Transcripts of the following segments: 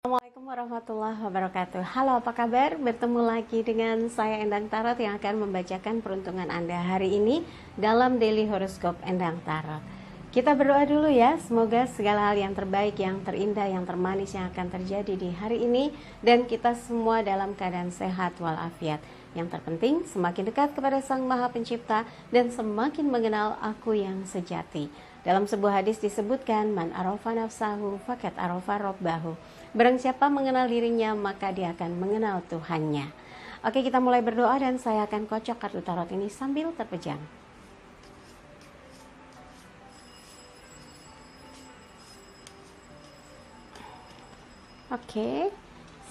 Assalamualaikum warahmatullahi wabarakatuh. Halo, apa kabar? Bertemu lagi dengan saya Endang Tarot yang akan membacakan peruntungan Anda hari ini dalam Daily Horoscope Endang Tarot. Kita berdoa dulu ya, semoga segala hal yang terbaik, yang terindah, yang termanis yang akan terjadi di hari ini dan kita semua dalam keadaan sehat walafiat. Yang terpenting, semakin dekat kepada Sang Maha Pencipta dan semakin mengenal Aku yang sejati. Dalam sebuah hadis disebutkan, Man arafa nafsahu fakat arafa robbahu. Barang siapa mengenal dirinya, maka dia akan mengenal Tuhannya. Oke, kita mulai berdoa dan saya akan kocok kartu tarot ini sambil terpejam. Oke,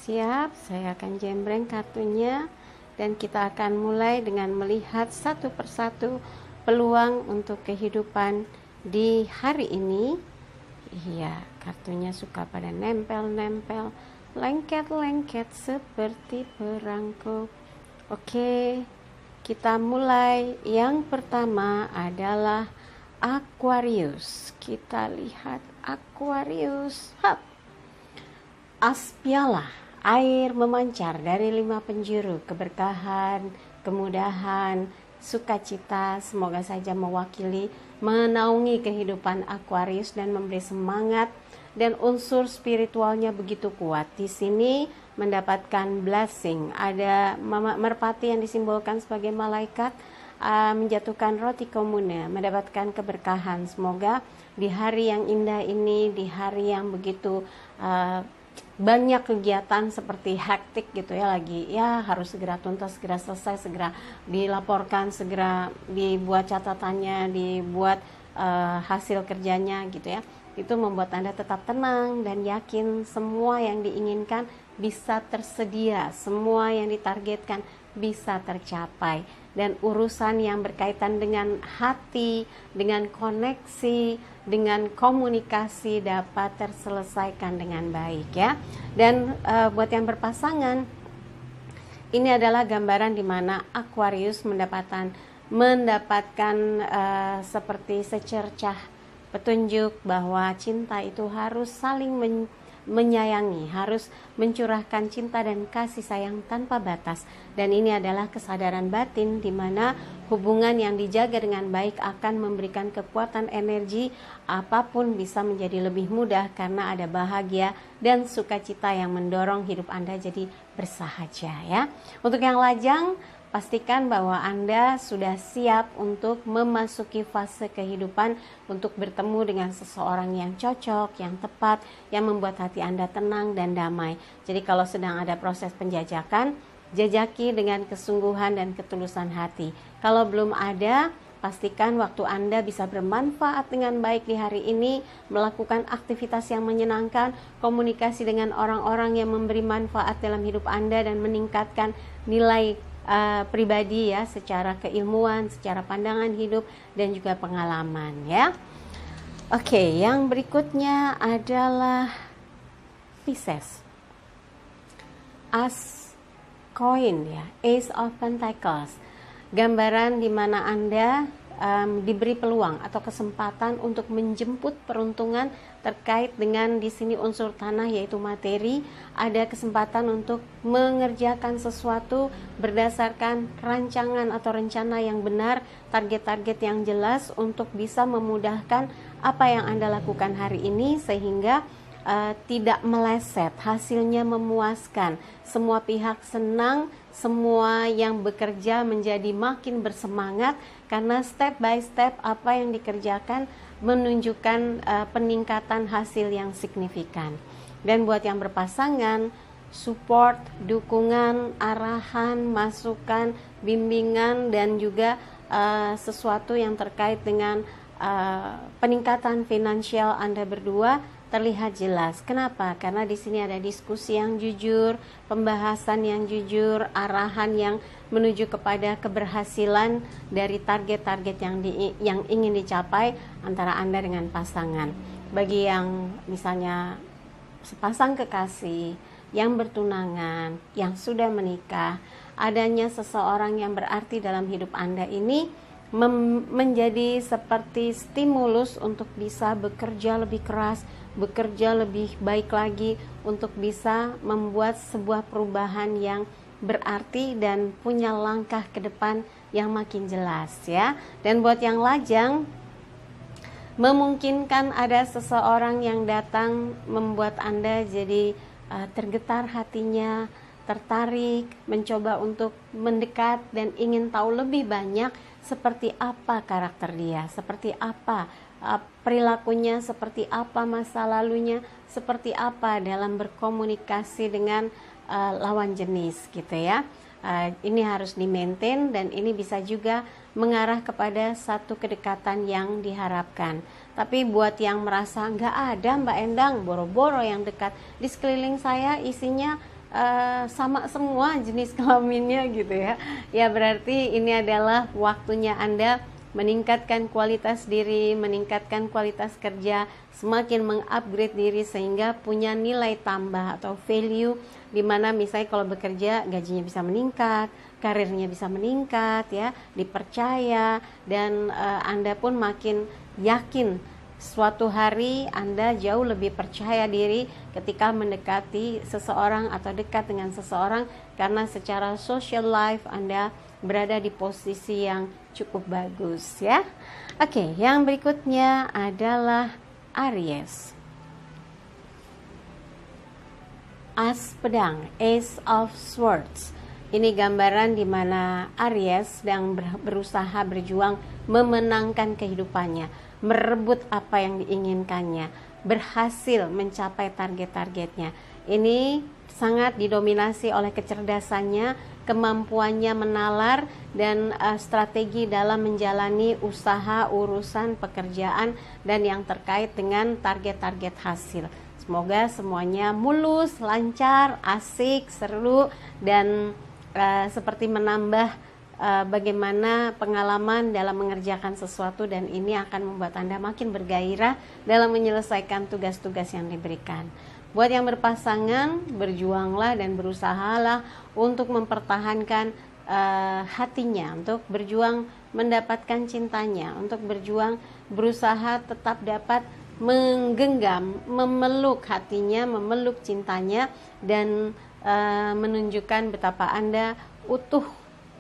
siap. Saya akan jembreng kartunya dan kita akan mulai dengan melihat satu persatu peluang untuk kehidupan di hari ini. Iya, kartunya suka pada nempel-nempel, lengket-lengket seperti perangko. Oke, kita mulai. Yang pertama adalah Aquarius. Kita lihat Aquarius. As piala, air memancar dari 5 penjuru, keberkahan, kemudahan, sukacita, semoga saja mewakili, menaungi kehidupan Aquarius dan memberi semangat dan unsur spiritualnya begitu kuat. Di sini mendapatkan blessing, ada merpati yang disimbolkan sebagai malaikat, menjatuhkan roti komune, mendapatkan keberkahan. Semoga di hari yang indah ini, di hari yang begitu banyak kegiatan seperti hektik gitu ya, lagi ya harus segera tuntas, segera selesai, segera dilaporkan, segera dibuat catatannya, dibuat hasil kerjanya gitu ya. Itu membuat Anda tetap tenang dan yakin semua yang diinginkan bisa tersedia, semua yang ditargetkan bisa tercapai, dan urusan yang berkaitan dengan hati, dengan koneksi, dengan komunikasi dapat terselesaikan dengan baik ya. Dan buat yang berpasangan, ini adalah gambaran di mana Aquarius mendapatkan seperti secercah petunjuk bahwa cinta itu harus saling menyayangi, harus mencurahkan cinta dan kasih sayang tanpa batas. Dan ini adalah kesadaran batin di mana hubungan yang dijaga dengan baik akan memberikan kekuatan energi, apapun bisa menjadi lebih mudah karena ada bahagia dan sukacita yang mendorong hidup Anda jadi bersahaja ya. Untuk yang lajang, pastikan bahwa Anda sudah siap untuk memasuki fase kehidupan, untuk bertemu dengan seseorang yang cocok, yang tepat, yang membuat hati Anda tenang dan damai. Jadi kalau sedang ada proses penjajakan, jajaki dengan kesungguhan dan ketulusan hati. Kalau belum ada, pastikan waktu Anda bisa bermanfaat dengan baik di hari ini, melakukan aktivitas yang menyenangkan, komunikasi dengan orang-orang yang memberi manfaat dalam hidup Anda dan meningkatkan nilai pribadi ya, secara keilmuan, secara pandangan hidup dan juga pengalaman ya. Oke, yang berikutnya adalah Pisces. As koin ya, Ace of Pentacles. Gambaran di mana Anda diberi peluang atau kesempatan untuk menjemput peruntungan terkait dengan di sini unsur tanah yaitu materi. Ada kesempatan untuk mengerjakan sesuatu berdasarkan rancangan atau rencana yang benar, target-target yang jelas untuk bisa memudahkan apa yang Anda lakukan hari ini sehingga tidak meleset, hasilnya memuaskan, semua pihak senang, semua yang bekerja menjadi makin bersemangat karena step by step apa yang dikerjakan menunjukkan peningkatan hasil yang signifikan. Dan buat yang berpasangan, support, dukungan, arahan, masukan, bimbingan dan juga sesuatu yang terkait dengan peningkatan finansial Anda berdua terlihat jelas. Kenapa? Karena di sini ada diskusi yang jujur, pembahasan yang jujur, arahan yang menuju kepada keberhasilan dari target-target yang ingin dicapai antara Anda dengan pasangan. Bagi yang misalnya sepasang kekasih, yang bertunangan, yang sudah menikah, adanya seseorang yang berarti dalam hidup Anda ini menjadi seperti stimulus untuk bisa bekerja lebih keras, bekerja lebih baik lagi untuk bisa membuat sebuah perubahan yang berarti dan punya langkah ke depan yang makin jelas ya. Dan buat yang lajang, memungkinkan ada seseorang yang datang membuat Anda jadi tergetar hatinya, tertarik, mencoba untuk mendekat dan ingin tahu lebih banyak seperti apa karakter dia, seperti apa perilakunya, seperti apa masa lalunya, seperti apa dalam berkomunikasi dengan lawan jenis gitu ya. Ini harus di-maintain dan ini bisa juga mengarah kepada satu kedekatan yang diharapkan. Tapi buat yang merasa nggak ada Mbak Endang, boro-boro yang dekat, di sekeliling saya isinya sama semua jenis kelaminnya gitu ya. Ya berarti ini adalah waktunya Anda meningkatkan kualitas diri, meningkatkan kualitas kerja, semakin mengupgrade diri sehingga punya nilai tambah atau value, dimana misalnya kalau bekerja gajinya bisa meningkat, karirnya bisa meningkat ya, dipercaya, dan Anda pun makin yakin suatu hari Anda jauh lebih percaya diri ketika mendekati seseorang atau dekat dengan seseorang, karena secara social life Anda berada di posisi yang cukup bagus ya. Oke, yang berikutnya adalah Aries. As pedang, Ace of Swords. Ini gambaran di mana Aries sedang berusaha berjuang memenangkan kehidupannya, merebut apa yang diinginkannya, berhasil mencapai target-targetnya. Ini sangat didominasi oleh kecerdasannya, kemampuannya menalar, dan strategi dalam menjalani usaha, urusan, pekerjaan, dan yang terkait dengan target-target hasil. Semoga semuanya mulus, lancar, asik, seru, dan seperti menambah bagaimana pengalaman dalam mengerjakan sesuatu, dan ini akan membuat Anda makin bergairah dalam menyelesaikan tugas-tugas yang diberikan. Buat yang berpasangan, berjuanglah dan berusahalah untuk mempertahankan hatinya, untuk berjuang mendapatkan cintanya, untuk berjuang berusaha tetap dapat menggenggam, memeluk hatinya, memeluk cintanya, dan menunjukkan betapa Anda utuh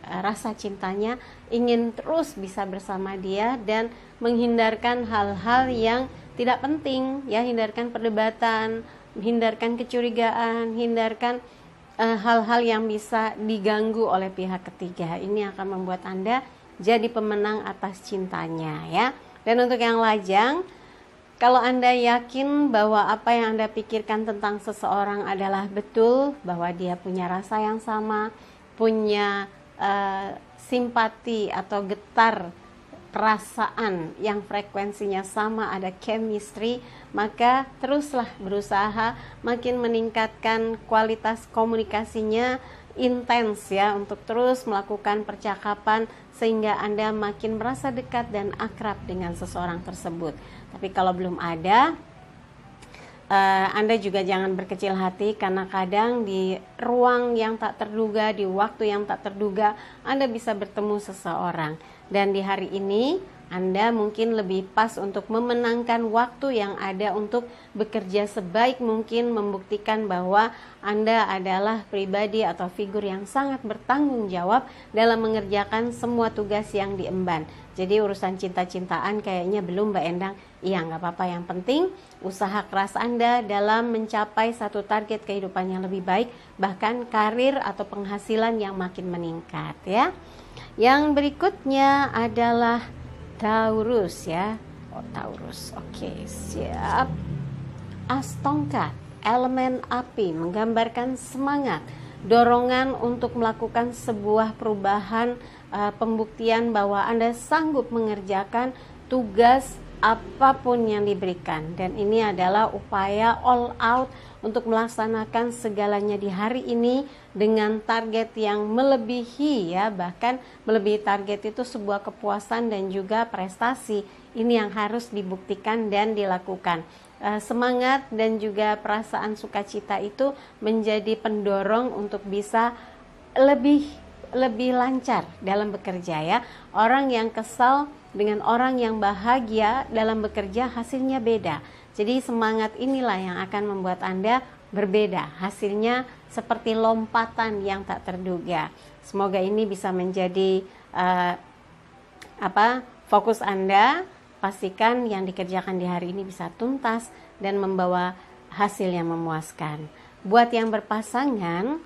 rasa cintanya, ingin terus bisa bersama dia, dan menghindarkan hal-hal yang tidak penting ya, hindarkan perdebatan, hindarkan kecurigaan, hindarkan hal-hal yang bisa diganggu oleh pihak ketiga. Ini akan membuat Anda jadi pemenang atas cintanya ya. Dan untuk yang lajang, kalau Anda yakin bahwa apa yang Anda pikirkan tentang seseorang adalah betul, bahwa dia punya rasa yang sama, punya simpati atau getar perasaan yang frekuensinya sama, ada chemistry, maka teruslah berusaha makin meningkatkan kualitas komunikasinya, intens ya, untuk terus melakukan percakapan sehingga Anda makin merasa dekat dan akrab dengan seseorang tersebut. Tapi kalau belum ada, Anda juga jangan berkecil hati, karena kadang di ruang yang tak terduga, di waktu yang tak terduga, Anda bisa bertemu seseorang. Dan di hari ini Anda mungkin lebih pas untuk memenangkan waktu yang ada untuk bekerja sebaik mungkin, membuktikan bahwa Anda adalah pribadi atau figur yang sangat bertanggung jawab dalam mengerjakan semua tugas yang diemban. Jadi urusan cinta-cintaan kayaknya belum Mbak Endang. Iya, nggak apa-apa, yang penting usaha keras Anda dalam mencapai satu target kehidupan yang lebih baik, bahkan karir atau penghasilan yang makin meningkat ya. Yang berikutnya adalah Taurus ya. Oh, Taurus. Oke, siap. As tongkat, elemen api, menggambarkan semangat, dorongan untuk melakukan sebuah perubahan, pembuktian bahwa Anda sanggup mengerjakan tugas apapun yang diberikan. Dan ini adalah upaya all out untuk melaksanakan segalanya di hari ini dengan target yang melebihi ya, bahkan melebihi target itu sebuah kepuasan dan juga prestasi. Ini yang harus dibuktikan dan dilakukan. Semangat dan juga perasaan sukacita itu menjadi pendorong untuk bisa lebih lebih lancar dalam bekerja ya. Orang yang kesal dengan orang yang bahagia dalam bekerja hasilnya beda. Jadi semangat inilah yang akan membuat Anda berbeda. Hasilnya seperti lompatan yang tak terduga. Semoga ini bisa menjadi fokus Anda. Pastikan yang dikerjakan di hari ini bisa tuntas dan membawa hasil yang memuaskan. Buat yang berpasangan,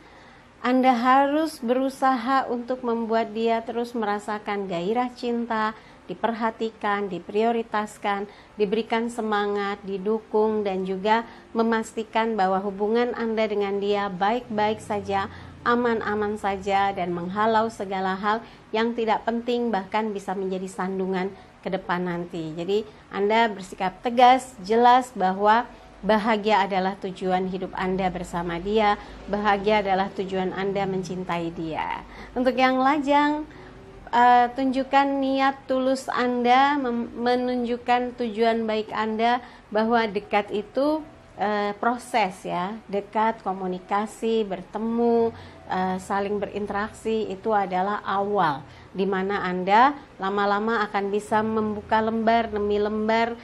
Anda harus berusaha untuk membuat dia terus merasakan gairah cinta, diperhatikan, diprioritaskan, diberikan semangat, didukung, dan juga memastikan bahwa hubungan Anda dengan dia baik-baik saja, aman-aman saja, dan menghalau segala hal yang tidak penting bahkan bisa menjadi sandungan ke depan nanti. Jadi Anda bersikap tegas, jelas bahwa bahagia adalah tujuan hidup Anda bersama dia, bahagia adalah tujuan Anda mencintai dia. Untuk yang lajang, tunjukkan niat tulus Anda, menunjukkan tujuan baik Anda, bahwa dekat itu proses ya, dekat, komunikasi, bertemu, saling berinteraksi itu adalah awal di mana Anda lama-lama akan bisa membuka lembar demi lembar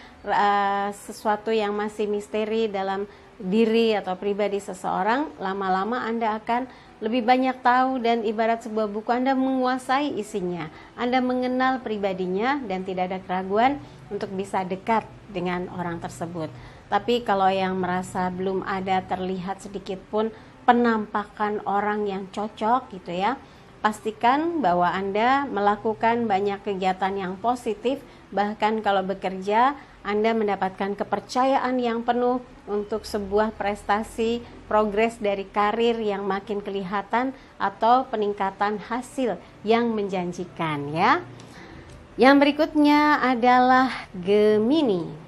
sesuatu yang masih misteri dalam diri atau pribadi seseorang. Lama-lama Anda akan lebih banyak tahu, dan ibarat sebuah buku Anda menguasai isinya. Anda mengenal pribadinya dan tidak ada keraguan untuk bisa dekat dengan orang tersebut. Tapi kalau yang merasa belum ada terlihat sedikit pun penampakan orang yang cocok gitu ya, pastikan bahwa Anda melakukan banyak kegiatan yang positif. Bahkan kalau bekerja, Anda mendapatkan kepercayaan yang penuh untuk sebuah prestasi, progres dari karir yang makin kelihatan, atau peningkatan hasil yang menjanjikan ya. Yang berikutnya adalah Gemini.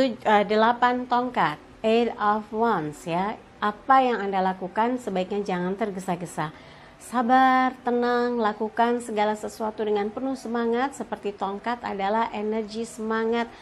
8 tongkat, 8 of Wands ya. Apa yang Anda lakukan sebaiknya jangan tergesa-gesa. Sabar, tenang, lakukan segala sesuatu dengan penuh semangat. Seperti tongkat adalah energi semangat,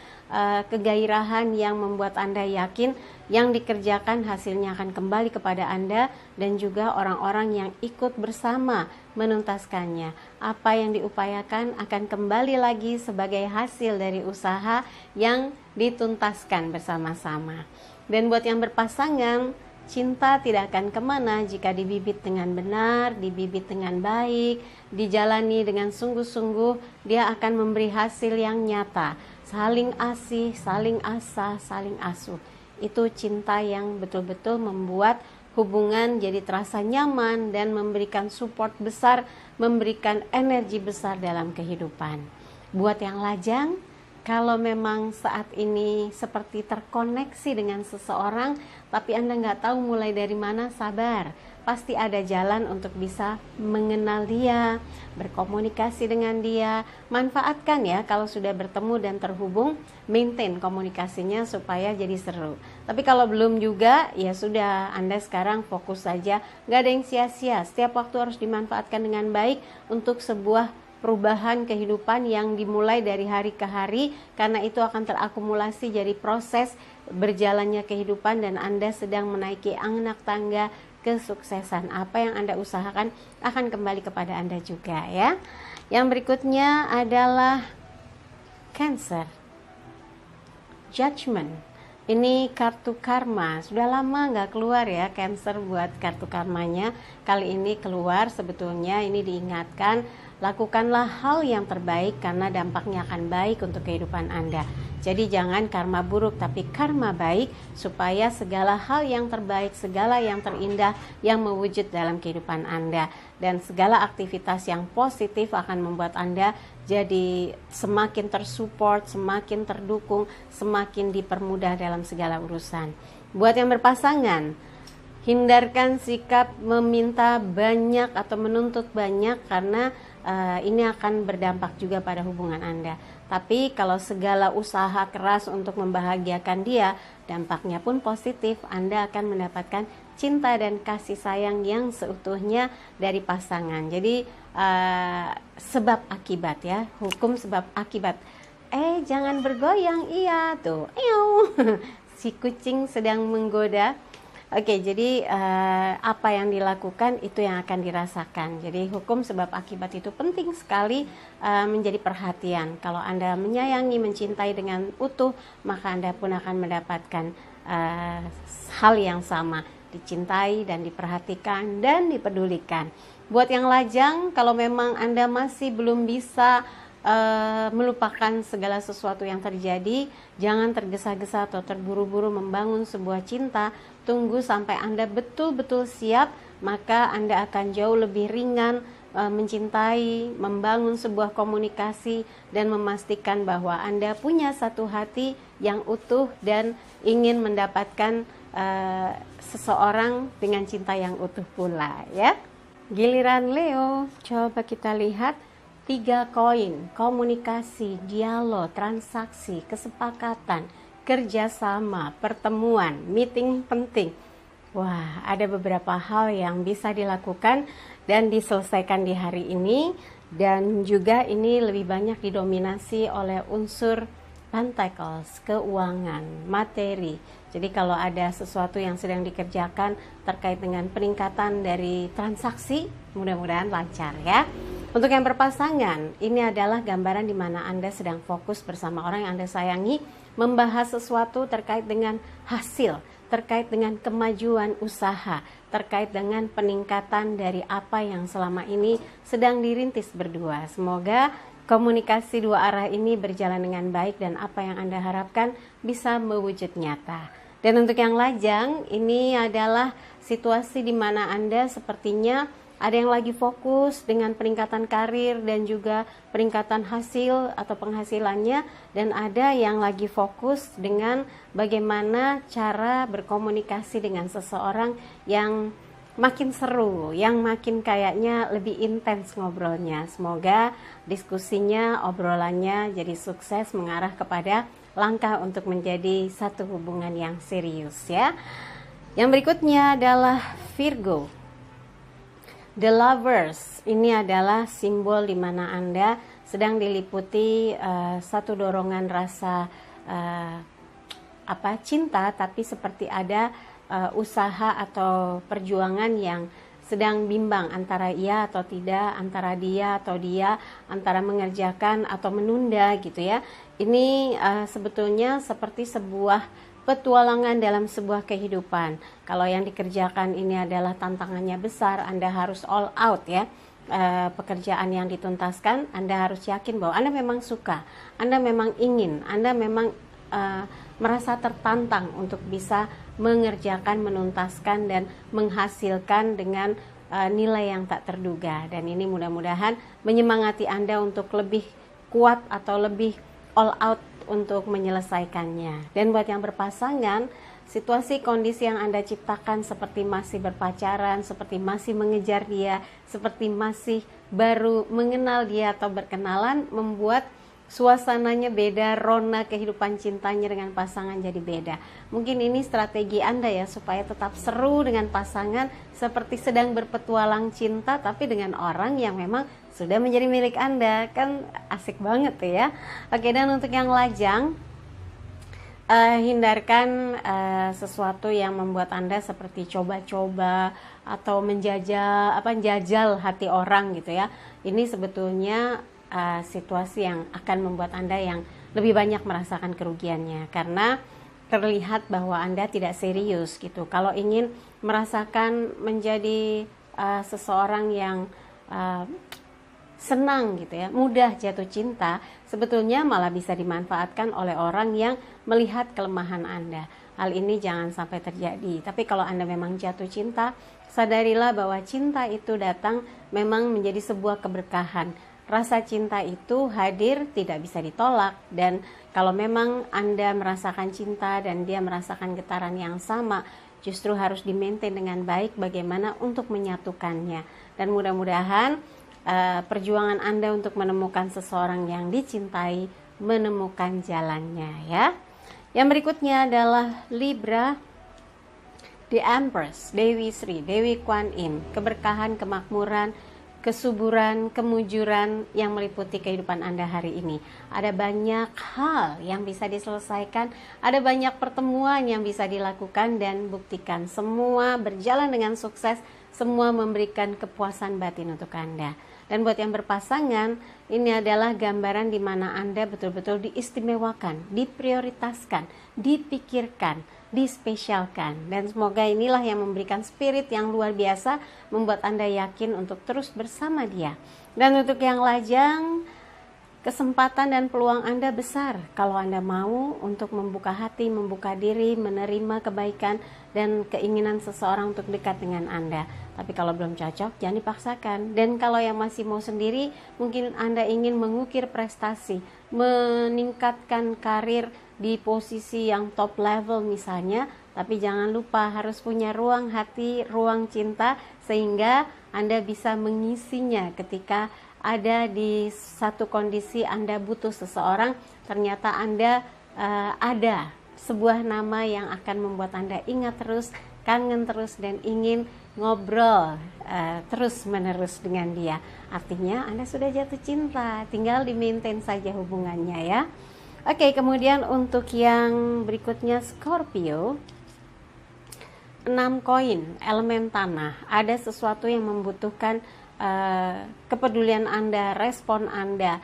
kegairahan yang membuat Anda yakin yang dikerjakan hasilnya akan kembali kepada Anda dan juga orang-orang yang ikut bersama menuntaskannya. Apa yang diupayakan akan kembali lagi sebagai hasil dari usaha yang dituntaskan bersama-sama. Dan buat yang berpasangan, cinta tidak akan kemana jika dibibit dengan benar, dibibit dengan baik, dijalani dengan sungguh-sungguh. Dia akan memberi hasil yang nyata, saling asih, saling asah, saling asuh. Itu cinta yang betul-betul membuat hubungan jadi terasa nyaman dan memberikan support besar, memberikan energi besar dalam kehidupan. Buat yang lajang, kalau memang saat ini seperti terkoneksi dengan seseorang, tapi Anda nggak tahu mulai dari mana, sabar. Pasti ada jalan untuk bisa mengenal dia, berkomunikasi dengan dia. Manfaatkan ya kalau sudah bertemu dan terhubung, maintain komunikasinya supaya jadi seru. Tapi kalau belum juga, ya sudah, Anda sekarang fokus saja. Nggak ada yang sia-sia, setiap waktu harus dimanfaatkan dengan baik untuk sebuah perubahan kehidupan yang dimulai dari hari ke hari, karena itu akan terakumulasi jadi proses berjalannya kehidupan dan Anda sedang menaiki anak tangga kesuksesan. Apa yang Anda usahakan akan kembali kepada Anda juga ya. Yang berikutnya adalah Cancer, Judgment. Ini kartu karma, sudah lama nggak keluar ya Cancer buat kartu karmanya. Kali ini keluar, sebetulnya ini diingatkan, lakukanlah hal yang terbaik karena dampaknya akan baik untuk kehidupan Anda. Jadi jangan karma buruk tapi karma baik, supaya segala hal yang terbaik, segala yang terindah yang mewujud dalam kehidupan Anda. Dan segala aktivitas yang positif akan membuat Anda jadi semakin tersupport, semakin terdukung, semakin dipermudah dalam segala urusan. Buat yang berpasangan, hindarkan sikap meminta banyak atau menuntut banyak, karena ini akan berdampak juga pada hubungan Anda. Tapi kalau segala usaha keras untuk membahagiakan dia, dampaknya pun positif. Anda akan mendapatkan cinta dan kasih sayang yang seutuhnya dari pasangan. Jadi sebab akibat ya, hukum sebab akibat. Jangan bergoyang, iya tuh, si kucing sedang menggoda. Oke, jadi apa yang dilakukan itu yang akan dirasakan. Jadi hukum sebab akibat itu penting sekali menjadi perhatian. Kalau Anda menyayangi, mencintai dengan utuh, maka Anda pun akan mendapatkan hal yang sama, dicintai dan diperhatikan dan dipedulikan. Buat yang lajang, kalau memang Anda masih belum bisa melupakan segala sesuatu yang terjadi, jangan tergesa-gesa atau terburu-buru membangun sebuah cinta. Tunggu sampai Anda betul-betul siap, maka Anda akan jauh lebih ringan mencintai, membangun sebuah komunikasi, dan memastikan bahwa Anda punya satu hati yang utuh dan ingin mendapatkan seseorang dengan cinta yang utuh pula, ya. Giliran Leo, coba kita lihat 3 koin: komunikasi, dialog, transaksi, kesepakatan, kerjasama, pertemuan, meeting penting. Wah, ada beberapa hal yang bisa dilakukan dan diselesaikan di hari ini, dan juga ini lebih banyak didominasi oleh unsur pentacles, keuangan, materi. Jadi kalau ada sesuatu yang sedang dikerjakan terkait dengan peningkatan dari transaksi, mudah-mudahan lancar ya. Untuk yang berpasangan, ini adalah gambaran di mana Anda sedang fokus bersama orang yang Anda sayangi, membahas sesuatu terkait dengan hasil, terkait dengan kemajuan usaha, terkait dengan peningkatan dari apa yang selama ini sedang dirintis berdua. Semoga komunikasi dua arah ini berjalan dengan baik dan apa yang Anda harapkan bisa mewujud nyata. Dan untuk yang lajang, ini adalah situasi di mana Anda sepertinya ada yang lagi fokus dengan peningkatan karir dan juga peningkatan hasil atau penghasilannya, dan ada yang lagi fokus dengan bagaimana cara berkomunikasi dengan seseorang yang makin seru, yang makin kayaknya lebih intens ngobrolnya. Semoga diskusinya, obrolannya jadi sukses mengarah kepada langkah untuk menjadi satu hubungan yang serius ya. Yang berikutnya adalah Virgo. The Lovers, ini adalah simbol di mana Anda sedang diliputi satu dorongan rasa cinta, tapi seperti ada usaha atau perjuangan yang sedang bimbang antara iya atau tidak, antara dia atau dia, antara mengerjakan atau menunda gitu ya. Ini sebetulnya seperti sebuah petualangan dalam sebuah kehidupan. Kalau yang dikerjakan ini adalah tantangannya besar, Anda harus all out ya. Pekerjaan yang dituntaskan, Anda harus yakin bahwa Anda memang suka, Anda memang ingin, Anda memang merasa tertantang untuk bisa mengerjakan, menuntaskan, dan menghasilkan dengan nilai yang tak terduga. Dan ini mudah-mudahan menyemangati Anda untuk lebih kuat atau lebih all out untuk menyelesaikannya. Dan buat yang berpasangan, situasi kondisi yang Anda ciptakan seperti masih berpacaran, seperti masih mengejar dia, seperti masih baru mengenal dia atau berkenalan, membuat suasananya beda, rona kehidupan cintanya dengan pasangan jadi beda. Mungkin ini strategi Anda ya, supaya tetap seru dengan pasangan, seperti sedang berpetualang cinta tapi dengan orang yang memang sudah menjadi milik Anda. Kan asik banget tuh ya. Oke, dan untuk yang lajang, hindarkan sesuatu yang membuat Anda seperti coba-coba atau menjajal hati orang gitu ya. Ini sebetulnya situasi yang akan membuat Anda yang lebih banyak merasakan kerugiannya, karena terlihat bahwa Anda tidak serius gitu. Kalau ingin merasakan menjadi seseorang yang senang gitu ya, mudah jatuh cinta, sebetulnya malah bisa dimanfaatkan oleh orang yang melihat kelemahan Anda. Hal ini jangan sampai terjadi. Tapi kalau Anda memang jatuh cinta, sadarilah bahwa cinta itu datang memang menjadi sebuah keberkahan. Rasa cinta itu hadir, tidak bisa ditolak. Dan kalau memang Anda merasakan cinta dan dia merasakan getaran yang sama, justru harus di-maintain dengan baik bagaimana untuk menyatukannya. Dan mudah-mudahan perjuangan Anda untuk menemukan seseorang yang dicintai menemukan jalannya ya. Yang berikutnya adalah Libra. The Empress, Dewi Sri, Dewi Kuan Im, keberkahan, kemakmuran, kesuburan, kemujuran yang meliputi kehidupan Anda hari ini. Ada banyak hal yang bisa diselesaikan, ada banyak pertemuan yang bisa dilakukan, dan buktikan semua berjalan dengan sukses, semua memberikan kepuasan batin untuk Anda. Dan buat yang berpasangan, ini adalah gambaran di mana Anda betul-betul diistimewakan, diprioritaskan, dipikirkan, dispesialkan. Dan semoga inilah yang memberikan spirit yang luar biasa, membuat Anda yakin untuk terus bersama dia. Dan untuk yang lajang, kesempatan dan peluang Anda besar kalau Anda mau untuk membuka hati, membuka diri, menerima kebaikan dan keinginan seseorang untuk dekat dengan Anda. Tapi kalau belum cocok, jangan dipaksakan. Dan kalau yang masih mau sendiri, mungkin Anda ingin mengukir prestasi, meningkatkan karir di posisi yang top level misalnya, tapi jangan lupa harus punya ruang hati, ruang cinta, sehingga Anda bisa mengisinya ketika ada di satu kondisi Anda butuh seseorang. Ternyata Anda ada sebuah nama yang akan membuat Anda ingat terus, kangen terus, dan ingin ngobrol terus menerus dengan dia. Artinya Anda sudah jatuh cinta, tinggal di-maintain saja hubungannya ya. Oke, kemudian untuk yang berikutnya Scorpio, 6 koin, elemen tanah. Ada sesuatu yang membutuhkan kepedulian Anda, respon Anda,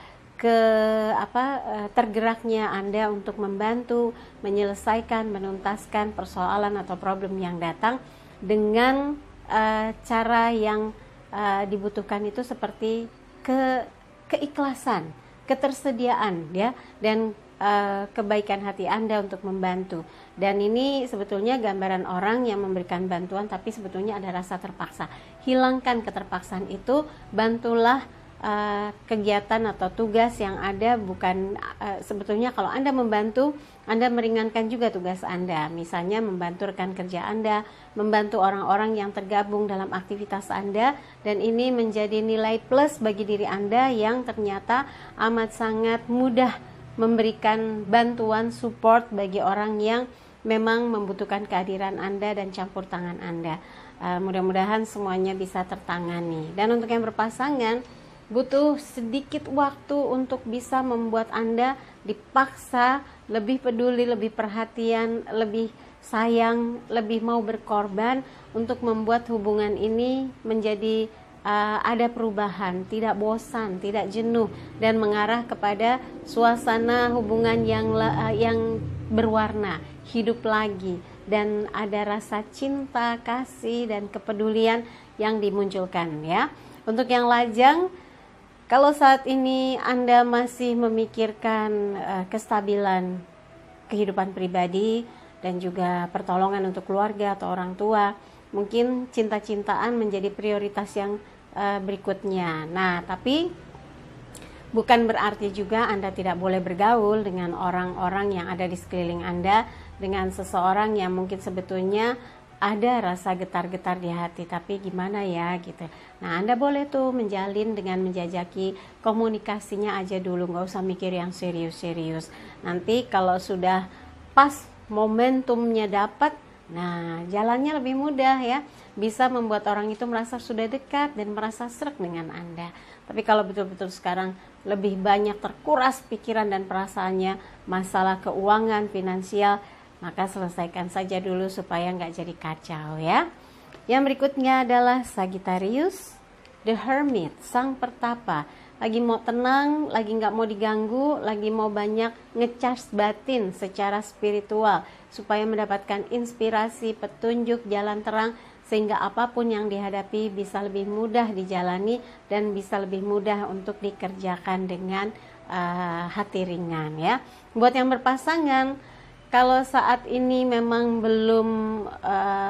tergeraknya Anda untuk membantu menyelesaikan, menuntaskan persoalan atau problem yang datang dengan cara yang dibutuhkan itu seperti keikhlasan, ketersediaan ya, dan kebaikan hati Anda untuk membantu. Dan ini sebetulnya gambaran orang yang memberikan bantuan tapi sebetulnya ada rasa terpaksa. Hilangkan keterpaksaan itu, bantulah kegiatan atau tugas yang ada. Bukan sebetulnya kalau Anda membantu, Anda meringankan juga tugas Anda. Misalnya membantu rekan kerja Anda, membantu orang-orang yang tergabung dalam aktivitas Anda, dan ini menjadi nilai plus bagi diri Anda yang ternyata amat sangat mudah memberikan bantuan support bagi orang yang memang membutuhkan kehadiran Anda dan campur tangan Anda. Mudah-mudahan semuanya bisa tertangani. Dan untuk yang berpasangan, butuh sedikit waktu untuk bisa membuat Anda dipaksa lebih peduli, lebih perhatian, lebih sayang, lebih mau berkorban untuk membuat hubungan ini menjadi ada perubahan, tidak bosan, tidak jenuh, dan mengarah kepada suasana hubungan yang berwarna, hidup lagi, dan ada rasa cinta, kasih, dan kepedulian yang dimunculkan ya. Untuk yang lajang, kalau saat ini Anda masih memikirkan kestabilan kehidupan pribadi dan juga pertolongan untuk keluarga atau orang tua, mungkin cinta-cintaan menjadi prioritas yang berikutnya. Nah, tapi bukan berarti juga Anda tidak boleh bergaul dengan orang-orang yang ada di sekeliling Anda, dengan seseorang yang mungkin sebetulnya ada rasa getar-getar di hati, tapi gimana ya gitu. Nah, Anda boleh tuh menjalin dengan menjajaki komunikasinya aja dulu, nggak usah mikir yang serius-serius. Nanti kalau sudah pas momentumnya dapat, nah jalannya lebih mudah ya, bisa membuat orang itu merasa sudah dekat dan merasa sreg dengan Anda. Tapi kalau betul-betul sekarang lebih banyak terkuras pikiran dan perasaannya masalah keuangan, finansial, maka selesaikan saja dulu supaya nggak jadi kacau ya. Yang berikutnya adalah Sagittarius, The Hermit, sang pertapa. Lagi mau tenang, lagi nggak mau diganggu, lagi mau banyak ngecas batin secara spiritual supaya mendapatkan inspirasi, petunjuk, jalan terang, sehingga apapun yang dihadapi bisa lebih mudah dijalani dan bisa lebih mudah untuk dikerjakan dengan hati ringan ya. Buat yang berpasangan, kalau saat ini memang belum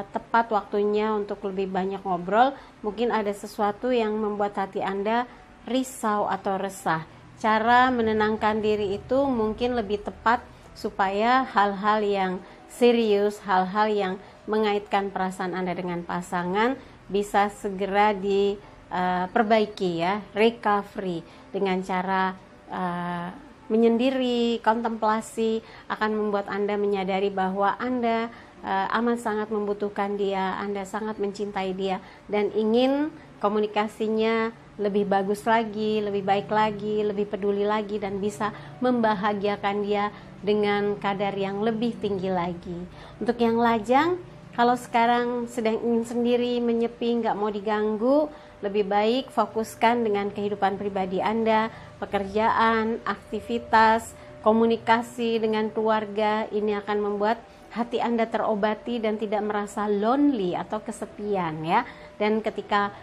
tepat waktunya untuk lebih banyak ngobrol, mungkin ada sesuatu yang membuat hati Anda risau atau resah. Cara menenangkan diri itu mungkin lebih tepat supaya hal-hal yang serius, hal-hal yang mengaitkan perasaan Anda dengan pasangan bisa segera diperbaiki ya, recovery dengan cara menyendiri, kontemplasi akan membuat Anda menyadari bahwa Anda amat sangat membutuhkan dia, Anda sangat mencintai dia dan ingin komunikasinya lebih bagus lagi, lebih baik lagi, lebih peduli lagi, dan bisa membahagiakan dia dengan kadar yang lebih tinggi lagi. Untuk yang lajang, kalau sekarang sedang ingin sendiri, menyepi, nggak mau diganggu, lebih baik fokuskan dengan kehidupan pribadi Anda, pekerjaan, aktivitas, komunikasi dengan keluarga. Ini akan membuat hati Anda terobati dan tidak merasa lonely atau kesepian ya. Dan ketika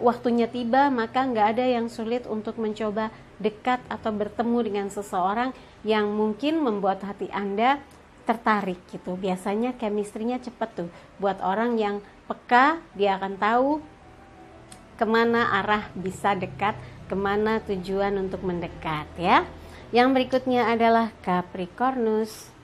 waktunya tiba, maka nggak ada yang sulit untuk mencoba dekat atau bertemu dengan seseorang yang mungkin membuat hati Anda tertarik gitu. Biasanya chemistry-nya cepat tuh. Buat orang yang peka, dia akan tahu kemana arah bisa dekat, kemana tujuan untuk mendekat ya. Yang berikutnya adalah Capricornus.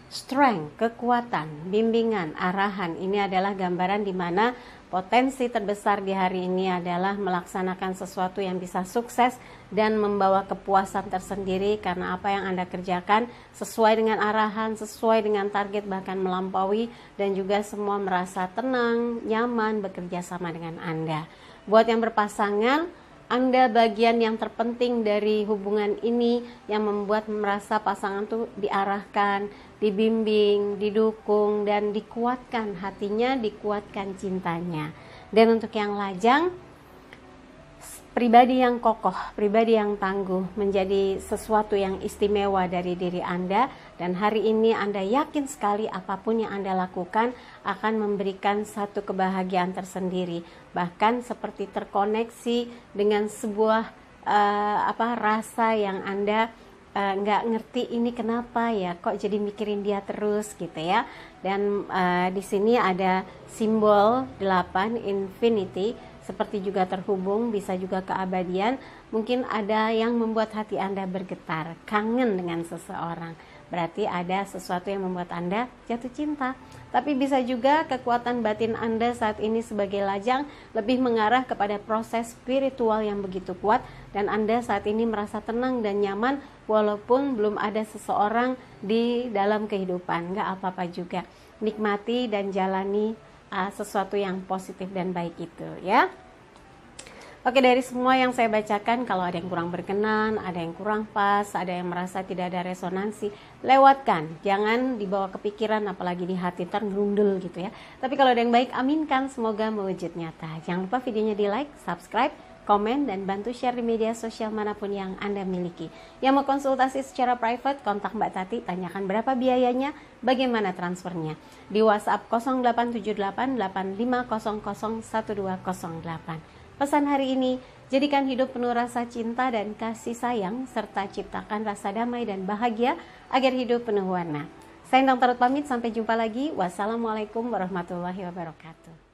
Strength, kekuatan, bimbingan, arahan. Ini adalah gambaran di mana potensi terbesar di hari ini adalah melaksanakan sesuatu yang bisa sukses dan membawa kepuasan tersendiri karena apa yang Anda kerjakan sesuai dengan arahan, sesuai dengan target, bahkan melampaui, dan juga semua merasa tenang, nyaman bekerja sama dengan Anda. Buat yang berpasangan, Anda bagian yang terpenting dari hubungan ini yang membuat merasa pasangan tuh diarahkan, dibimbing, didukung, dan dikuatkan hatinya, dikuatkan cintanya. Dan untuk yang lajang, pribadi yang kokoh, pribadi yang tangguh menjadi sesuatu yang istimewa dari diri Anda, dan hari ini Anda yakin sekali apapun yang Anda lakukan akan memberikan satu kebahagiaan tersendiri, bahkan seperti terkoneksi dengan sebuah rasa yang Anda nggak ngerti ini kenapa ya, kok jadi mikirin dia terus gitu ya. Dan di sini ada simbol 8 infinity, seperti juga terhubung, bisa juga keabadian. Mungkin ada yang membuat hati Anda bergetar, kangen dengan seseorang. Berarti ada sesuatu yang membuat Anda jatuh cinta. Tapi bisa juga kekuatan batin Anda saat ini sebagai lajang lebih mengarah kepada proses spiritual yang begitu kuat, dan Anda saat ini merasa tenang dan nyaman walaupun belum ada seseorang di dalam kehidupan. Nggak apa-apa juga. Nikmati dan jalani sesuatu yang positif dan baik itu ya. Oke, dari semua yang saya bacakan, kalau ada yang kurang berkenan, ada yang kurang pas, ada yang merasa tidak ada resonansi, lewatkan. Jangan dibawa kepikiran, apalagi di hati, tergerundel gitu ya. Tapi kalau ada yang baik, aminkan, semoga mewujud nyata. Jangan lupa videonya di like, subscribe, komen, dan bantu share di media sosial manapun yang Anda miliki. Yang mau konsultasi secara private, kontak Mbak Tati, tanyakan berapa biayanya, bagaimana transfernya. Di WhatsApp 0878 8500 1208. Pesan hari ini, jadikan hidup penuh rasa cinta dan kasih sayang, serta ciptakan rasa damai dan bahagia agar hidup penuh warna. Saya Endang Tarot pamit, sampai jumpa lagi. Wassalamualaikum warahmatullahi wabarakatuh.